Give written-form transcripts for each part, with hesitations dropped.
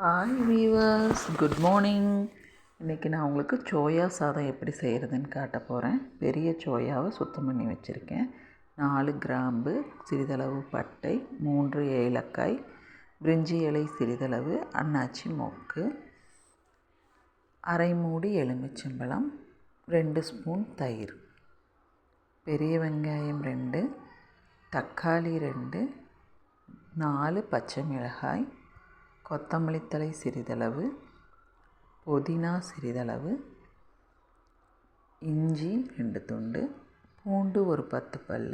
Hi viewers, good morning. இன்றைக்கி நான் உங்களுக்கு சோயா சாதம் எப்படி செய்கிறதுன்னு காட்ட போகிறேன். பெரிய சோயாவை சுத்தம் பண்ணி வச்சுருக்கேன். 4 கிராம்பு, சிறிதளவு பட்டை, 3 ஏலக்காய், பிரிஞ்சி இலை சிறிதளவு, அன்னாச்சி மொக்கு, அரை மூடி எலுமிச்சம்பழம், 2 ஸ்பூன் தயிர், பெரிய வெங்காயம் 2, தக்காளி 2, 4 பச்சை மிளகாய், கொத்தமல்லி தழை சிறிதளவு, புதினா சிறிதளவு, இஞ்சி 2 துண்டு, பூண்டு ஒரு 10 பல்,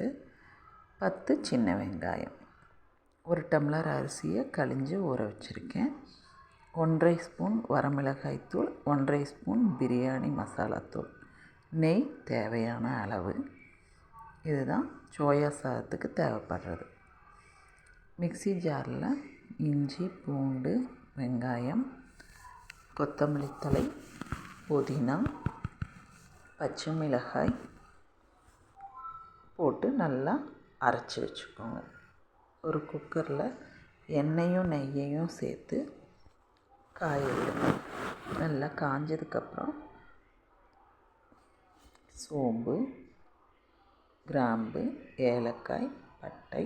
10 சின்ன வெங்காயம், 1 டம்ளர் அரிசியை கழிஞ்சு ஊற வச்சுருக்கேன், 1/2 ஸ்பூன் வரமிளகாய் தூள், 1/2 ஸ்பூன் பிரியாணி மசாலாத்தூள், நெய் தேவையான அளவு. இதுதான் சோயா சாதத்துக்கு தேவைப்படுறது. மிக்ஸி ஜாரில் இஞ்சி, பூண்டு, வெங்காயம், கொத்தமல்லி தழை, புதினா, பச்சை மிளகாய் போட்டு நல்லா அரைச்சி வச்சுக்கோங்க. ஒரு குக்கரில் எண்ணெயும் நெய்யையும் சேர்த்து காய விடுங்க. நல்லா காஞ்சதுக்கப்புறம் சோம்பு, கிராம்பு, ஏலக்காய், பட்டை,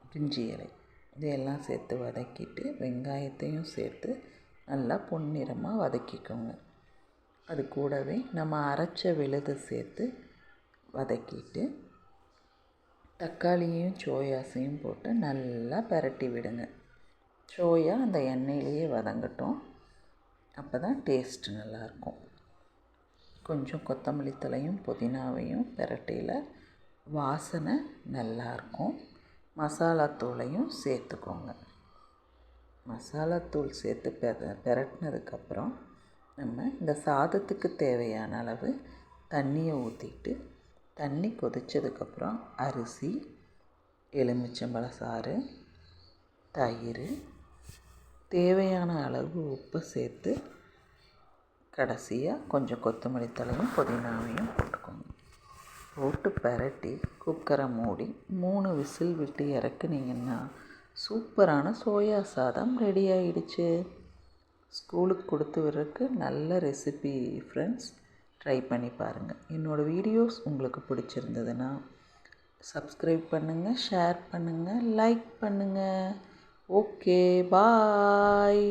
பிரிஞ்சி இலை இதையெல்லாம் சேர்த்து வதக்கிட்டு வெங்காயத்தையும் சேர்த்து நல்லா பொன்னிறமாக வதக்கிக்கோங்க. அது கூடவே நம்ம அரைச்ச விழுதை சேர்த்து வதக்கிட்டு தக்காளியையும் சோயாஸையும் போட்டு நல்லா பரட்டி விடுங்க. சோயா அந்த எண்ணெயிலேயே வதங்கட்டும். அப்போ தான் டேஸ்ட்டு நல்லாயிருக்கும். கொஞ்சம் கொத்தமல்லி தழையும் புதினாவையும் பரட்டியில் வாசனை நல்லாயிருக்கும். மசாலாத்தூளையும் சேர்த்துக்கோங்க. மசாலாத்தூள் சேர்த்து பெரட்டினதுக்கப்புறம் நம்ம இந்த சாதத்துக்கு தேவையான அளவு தண்ணியை ஊற்றிட்டு தண்ணி கொதித்ததுக்கப்புறம் அரிசி, எலுமிச்சம்பழ சாறு, தயிர், தேவையான அளவு உப்பு சேர்த்து கடைசியாக கொஞ்சம் கொத்தமல்லி தழையும் புதினாவையும் போட்டுக்கோங்க. போட்டு பரட்டி குக்கரை மூடி 3 விசில் விட்டு இறக்குனீங்கன்னா சூப்பரான சோயா சாதம் ரெடி ஆகிடுச்சு. ஸ்கூலுக்கு கொடுத்து விடுறதுக்கு நல்ல ரெசிபி ஃப்ரெண்ட்ஸ். ட்ரை பண்ணி பாருங்கள். என்னோடய வீடியோஸ் உங்களுக்கு பிடிச்சிருந்ததுன்னா சப்ஸ்கிரைப் பண்ணுங்கள், ஷேர் பண்ணுங்கள், லைக் பண்ணுங்கள். ஓகே, பாய்.